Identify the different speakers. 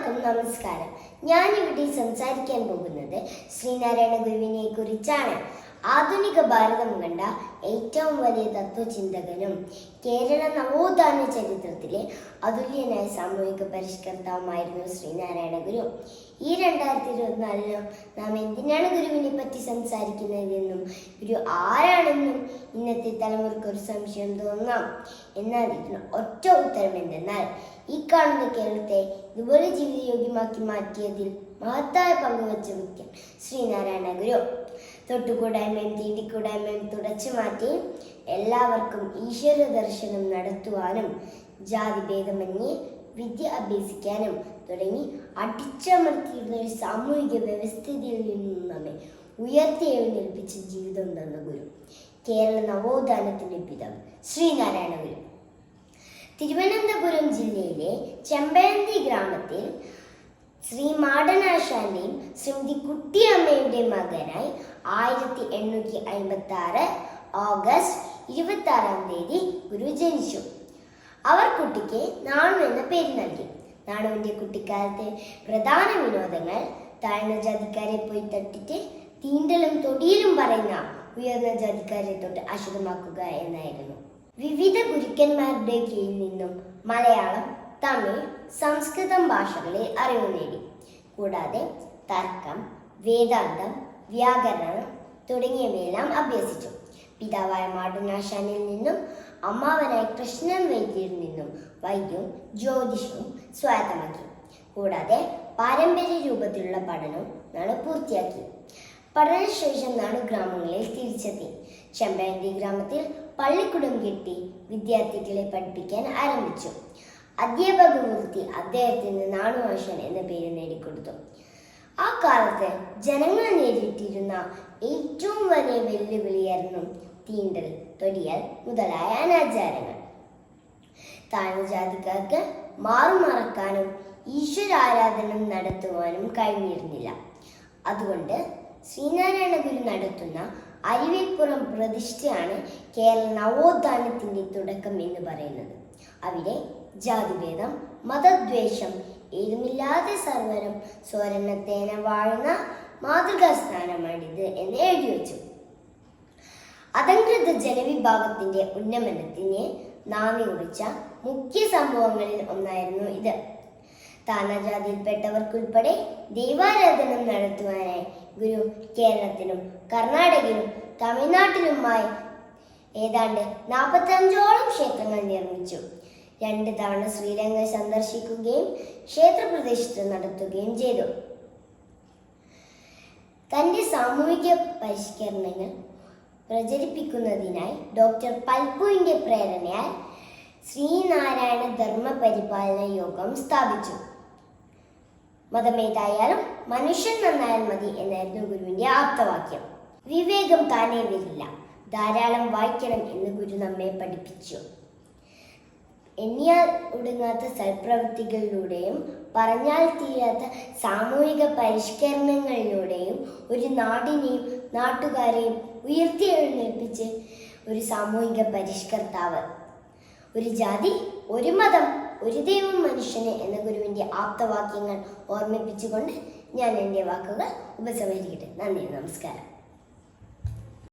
Speaker 1: എല്ലാവർക്കും നമസ്കാരം. ഞാനിവിടെ സംസാരിക്കാൻ പോകുന്നത് ശ്രീനാരായണ ഗുരുവിനെ കുറിച്ചാണ്. ആധുനിക ഭാരതം കണ്ട ഏറ്റവും വലിയ തത്വചിന്തകനും കേരള നവോത്ഥാന ചരിത്രത്തിലെ അതുല്യനായ സാമൂഹിക പരിഷ്കർത്താവുമായിരുന്നു ശ്രീനാരായണ ഗുരു. ഈ 2024 നാം എന്തിനാണ് ഗുരുവിനെ പറ്റി സംസാരിക്കുന്നതെന്നും ഗുരു ആരാണെന്നും ഇന്നത്തെ തലമുറയ്ക്ക് ഒരു സംശയം തോന്നാം. എന്നാൽ ഇതിന് ഒറ്റ ഉത്തരം എന്തെന്നാൽ, ഈ കാണുന്ന കേരളത്തെ ഇതുപോലെ ജീവിതയോഗ്യമാക്കി മാറ്റിയതിൽ മഹത്തായ പങ്കുവച്ച വ്യക്തി ശ്രീനാരായണ ഗുരു. തൊട്ടുകൂടായ്മയും തീണ്ടിക്കൂടായ്മയും തുടച്ചു മാറ്റി എല്ലാവർക്കും ഈശ്വര ദർശനം നടത്തുവാനും ജാതിഭേദമന്യേ വിദ്യ അഭ്യസിക്കാനും തുടങ്ങി അടിച്ചമർത്തിയിരുന്ന ഒരു സാമൂഹിക വ്യവസ്ഥിതിയിൽ നിന്നും നമ്മെ ഉയർത്തി എഴുന്നേൽപ്പിച്ച ജീവിതം തന്ന ഗുരു, കേരള നവോത്ഥാനത്തിന്റെ പിതാവ് ശ്രീനാരായണ ഗുരു. തിരുവനന്തപുരം ജില്ലയിലെ ചെമ്പഴന്തി ഗ്രാമത്തിൽ ശ്രീ മാടനാശാന്റെയും ശ്രീമതി കുട്ടിയമ്മയുടെയും മകനായി 1856 ഓഗസ്റ്റ് 26 ഗുരു ജനിച്ചു. അവർ കുട്ടിക്ക് നാണു എന്ന പേര് നൽകി. നാണുവിന്റെ കുട്ടിക്കാലത്തെ പ്രധാന വിനോദങ്ങൾ താഴ്ന്ന ജാതിക്കാരെ പോയി തട്ടിട്ട് തീണ്ടലും തൊടിയിലും പറയുന്ന ഉയർന്ന ജാതിക്കാരെ തൊട്ട് അശുദ്ധമാക്കുക എന്നായിരുന്നു. വിവിധ ഗുരുക്കന്മാരുടെ കീഴിൽ നിന്നും മലയാളം, തമിഴ്, സംസ്കൃതം ഭാഷകളിൽ അറിവ് നേടി. കൂടാതെ തർക്കം, വേദാന്തം, വ്യാകരണം തുടങ്ങിയവയെല്ലാം അഭ്യസിച്ചു. പിതാവായ മാടനാശാനിൽ നിന്നും അമ്മാവനായ കൃഷ്ണൻ വൈദ്യരിൽ നിന്നും വൈദ്യവും ജ്യോതിഷവും സ്വായത്തമാക്കി. കൂടാതെ പാരമ്പര്യ രൂപത്തിലുള്ള പഠനവും നാളെ പൂർത്തിയാക്കി. പഠനശേഷം നാളു ഗ്രാമങ്ങളിൽ തിരിച്ചെത്തി. ചെമ്പഴന്തി ഗ്രാമത്തിൽ പള്ളിക്കുടം കെട്ടി വിദ്യാർത്ഥികളെ പഠിപ്പിക്കാൻ ആരംഭിച്ചു. അധ്യാപക വൃത്തി അദ്ദേഹത്തിന് നാണുവാശൻ എന്ന പേര് നേടിക്കൊടുത്തു. ആ കാലത്ത് ജനങ്ങൾ നേരിട്ടിരുന്ന ഏറ്റവും വലിയ വെല്ലുവിളിയായിരുന്നു തീണ്ടൽ, തൊടിയൽ മുതലായ അനാചാരങ്ങൾ. താഴ്ന്ന ജാതിക്കാർക്ക് മാറുമറക്കാനും ഈശ്വരാരാധനം നടത്തുവാനും കഴിഞ്ഞിരുന്നില്ല. അതുകൊണ്ട് ശ്രീനാരായണ ഗുരു നടത്തുന്ന അരുവിപ്പുറം പ്രതിഷ്ഠയാണ് കേരള നവോത്ഥാനത്തിന്റെ തുടക്കം എന്ന് പറയുന്നത്. അവിടെ ജാതിഭേദം, മതദ്വേഷം ഏതുമില്ലാതെ സർവരും സ്വരണത്തേന വാഴുന്ന മാതൃകാ സ്ഥാനമാണിത് എന്ന് എഴുതി വെച്ചു. അധംകൃത ജനവിഭാഗത്തിന്റെ ഉന്നമനത്തിന് നാന്ദി കുറിച്ച മുഖ്യ സംഭവങ്ങളിൽ ഒന്നായിരുന്നു ഇത്. താണജാതിയിൽപ്പെട്ടവർക്കുൾപ്പെടെ ദൈവാരാധനം നടത്തുവാനായി ഗുരു കേരളത്തിലും കർണാടകയിലും തമിഴ്നാട്ടിലുമായി ഏതാണ്ട് 45ഓളം ക്ഷേത്രങ്ങൾ നിർമ്മിച്ചു. 2 തവണ ശ്രീലങ്ക സന്ദർശിക്കുകയും ക്ഷേത്രപ്രതിഷ്ഠ നടത്തുകയും ചെയ്തു. തന്റെ സാമൂഹിക പരിഷ്കരണങ്ങൾ പ്രചരിപ്പിക്കുന്നതിനായി ഡോക്ടർ പൽപുവിന്റെ പ്രേരണയാൽ ശ്രീനാരായണ ധർമ്മ പരിപാലന യോഗം സ്ഥാപിച്ചു. മതമേതായാലും മനുഷ്യൻ നന്നായാൽ മതി എന്നായിരുന്നു ഗുരുവിന്റെ ആപ്തവാക്യം. വിവേകം താനേ വരില്ല, ധാരാളം വായിക്കണം എന്ന് ഗുരു നമ്മെ പഠിപ്പിച്ചു. എണ്ണിയാൽ ഒടുങ്ങാത്ത സൽപ്രവൃത്തികളിലൂടെയും പറഞ്ഞാൽ തീരാത്ത സാമൂഹിക പരിഷ്കരണങ്ങളിലൂടെയും ഒരു നാടിനെയും നാട്ടുകാരെയും ഉയർത്തിയെഴുന്നേൽപ്പിച്ച് ഒരു സാമൂഹിക പരിഷ്കർത്താവ്. ഒരു ജാതി, ഒരു മതം, ഒരു ദൈവം മനുഷ്യന് എന്ന ഗുരുവിന്റെ ആപ്തവാക്യങ്ങൾ ഓർമ്മിപ്പിച്ചുകൊണ്ട് ഞാൻ എൻ്റെ വാക്കുകൾ ഉപസംഹരിക്കട്ടെ. നന്ദി, നമസ്കാരം.